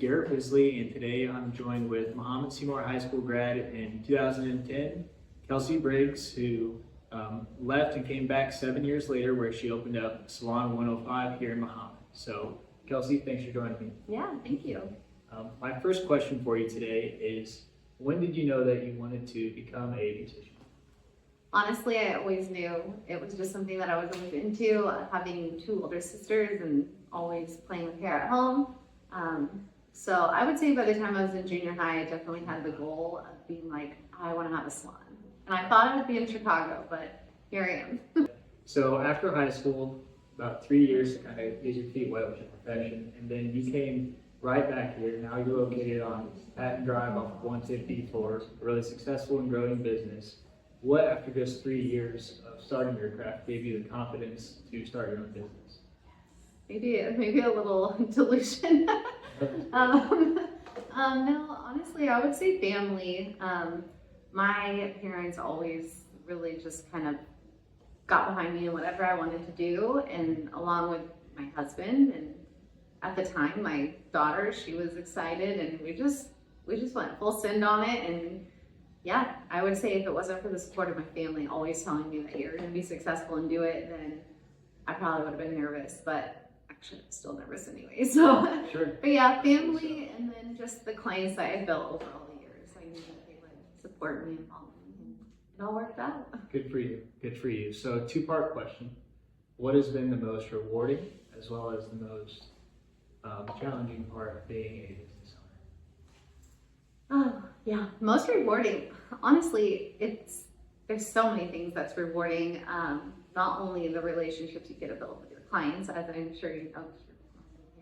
Garrett Bisley, and today I'm joined with Mahomet High School grad in 2010, Kelsie Briggs, who left and came back 7 years later, where she opened up Salon 105 here in Mahomet. So, Kelsie, thanks for joining me. Yeah, thank you. My first question for you today is, when did you know that you wanted to become a beautician? Honestly, I always knew. It was just something that I was always into, having two older sisters and always playing with hair at home. So I would say by the time I was in junior high, I definitely had the goal of being like, I want to have a salon. And I thought I would be in Chicago, but here I am. So after high school, about 3 years to kind of get your feet wet with your profession, and then you came right back here. Now you're located on Patton Drive off of 150 for a really successful and growing business. What, after just 3 years of starting your craft, gave you the confidence to start your own business? Maybe a little delusion. No, honestly, I would say family. My parents always really just kind of got behind me in whatever I wanted to do, and along with my husband, and at the time my daughter, she was excited, and we just went full send on it. And yeah, I would say if it wasn't for the support of my family always telling me that you're going to be successful and do it, then I probably would have been nervous, but actually I'm still nervous anyway. So, Sure. But yeah, family, and then just the clients that I built over all the years. I knew that they would support me and follow me, and it all worked out. Good for you. Good for you. So, two-part question. What has been the most rewarding as well as the most challenging part of being a business owner? Oh, yeah. Most rewarding. Honestly, there's so many things that's rewarding. Not only the relationships you get to build with your clients, as I'm sure you know,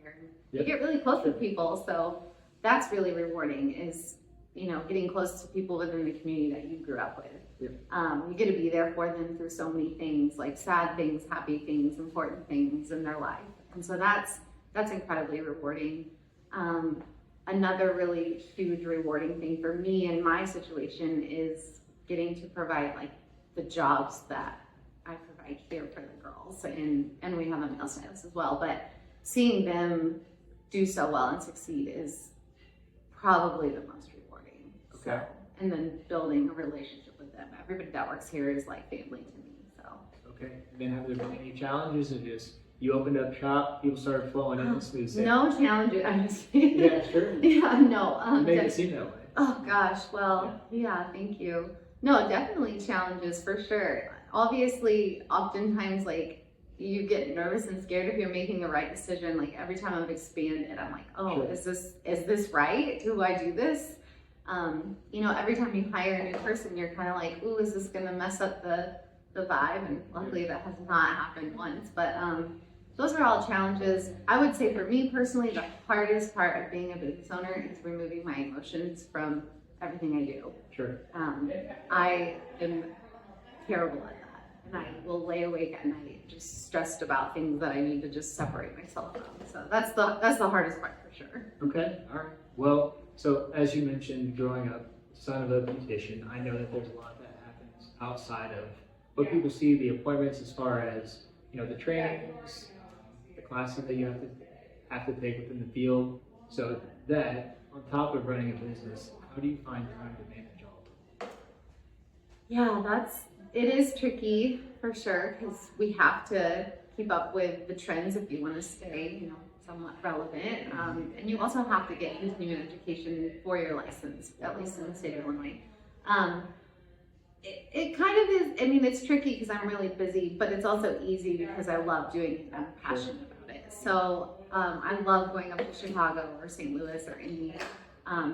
here, you get really close with people. So that's really rewarding, is, getting close to people within the community that you grew up with. You get to be there for them through so many things, like sad things, happy things, important things in their life. And so that's incredibly rewarding. Another really huge rewarding thing for me in my situation is getting to provide like the jobs that I provide here for the girls, and we have a male stylist as well, but seeing them do so well and succeed is probably the most rewarding. Okay. So, and then building a relationship with them. Everybody that works here is like family to me. So. Okay. And then have there been any challenges, or just you opened up shop, people started flowing in and smooth sailing? No challenges. I'm just kidding. Yeah, sure. Yeah, no. You made it seem that way. Oh gosh, well, yeah, thank you. No, definitely challenges for sure. Obviously, oftentimes, like, you get nervous and scared if you're making the right decision. Like, every time I've expanded, I'm like, oh, Sure. is this right? Do I do this? Every time you hire a new person, you're kind of like, ooh, is this gonna mess up the vibe? And luckily that has not happened once, but those are all challenges. I would say for me personally, the hardest part of being a business owner is removing my emotions from everything I do. Sure. I am terrible at that. And I will lay awake at night just stressed about things that I need to just separate myself from. So that's the hardest part for sure. Okay. All right. Well, so as you mentioned, growing up, son of a beautician, I know that there's a lot that happens outside of what people see, the appointments, as far as, the trainings, the classes that you have to take within the field. So that, on top of running a business, how do you find time to manage all of it? Yeah, it is tricky for sure, because we have to keep up with the trends if you want to stay, somewhat relevant. And you also have to get continuing education for your license, at least in the state of Illinois. It kind of is, it's tricky because I'm really busy, but it's also easy because I love doing it and I'm passionate about it. So I love going up to Chicago or St. Louis or Indy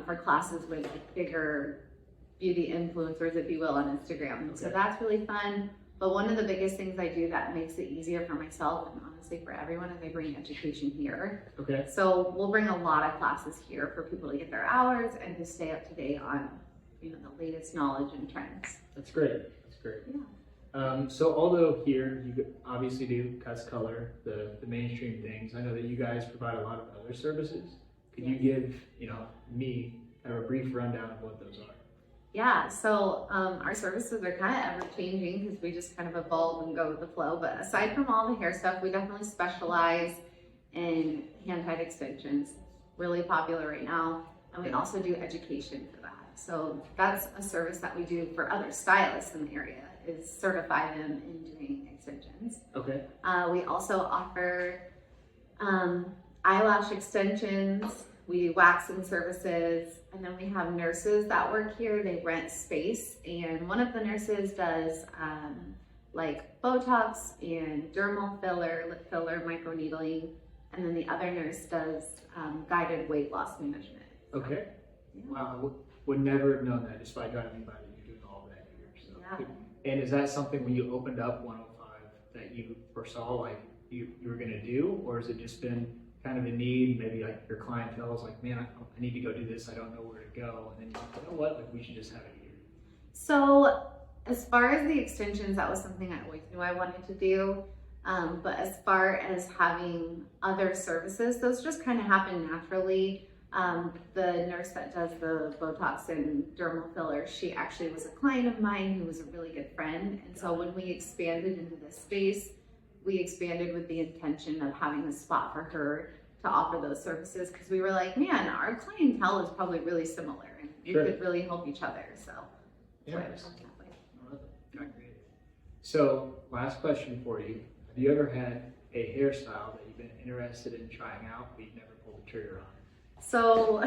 for classes with like bigger beauty influencers, if you will, on Instagram. So that's really fun. But one of the biggest things I do that makes it easier for myself and honestly for everyone is I bring education here. Okay. So we'll bring a lot of classes here for people to get their hours and to stay up to date on the latest knowledge and trends. That's great. That's great. Yeah. So although here you obviously do cuts color, the mainstream things, I know that you guys provide a lot of other services. Could you give me kind of a brief rundown of what those are? Yeah, so our services are kind of ever changing because we just kind of evolve and go with the flow. But aside from all the hair stuff, we definitely specialize in hand-tied extensions. really popular right now. And we also do education for that. So that's a service that we do for other stylists in the area, is certify them in doing extensions. Okay. We also offer eyelash extensions. We do waxing services, and then we have nurses that work here. They rent space, and one of the nurses does like Botox and dermal filler, lip filler, microneedling, and then the other nurse does guided weight loss management. Okay. Yeah. Wow, would never have known that just by driving by that you're doing all that here. So. Yeah. And is that something when you opened up 105 that you foresaw like you were going to do, or has it just been kind of a need? Maybe like your clientele is like, man, I need to go do this. I don't know where to go. And then you're like, you know what? Like we should just have it here. So as far as the extensions, that was something I always knew I wanted to do. But as far as having other services, those just kind of happen naturally. The nurse that does the Botox and dermal filler, she actually was a client of mine who was a really good friend. And so when we expanded into this space, we expanded with the intention of having a spot for her to offer those services, because we were like, man, our clientele is probably really similar and we could really help each other. So Yeah. that's why it was that way. Not great. So last question for you. Have you ever had a hairstyle that you've been interested in trying out but you've never pulled the trigger on? So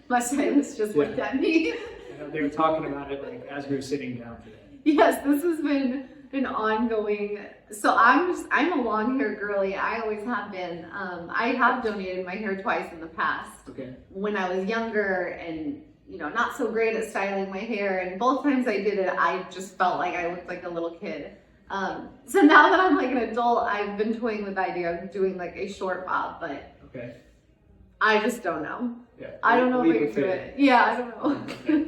my stylist just looked at me. I know they were talking about it like as we were sitting down today. Yes, this has been an ongoing. So I'm a long hair girly. I always have been. I have donated my hair twice in the past. Okay. When I was younger and not so great at styling my hair, and both times I did it, I just felt like I looked like a little kid. So now that I'm like an adult, I've been toying with the idea of doing like a short bob, but Okay. I just don't know. Yeah. I don't know if I Leave can do fit. it. Yeah, I don't know. Okay.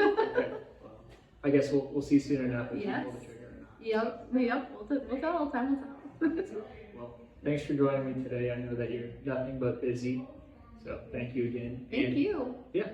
Well, I guess we'll see soon enough if you Yes. pull the trigger or not. Yep. We'll tell. Time will tell. Well, thanks for joining me today. I know that you're nothing but busy, so thank you again. Thank you. Yeah,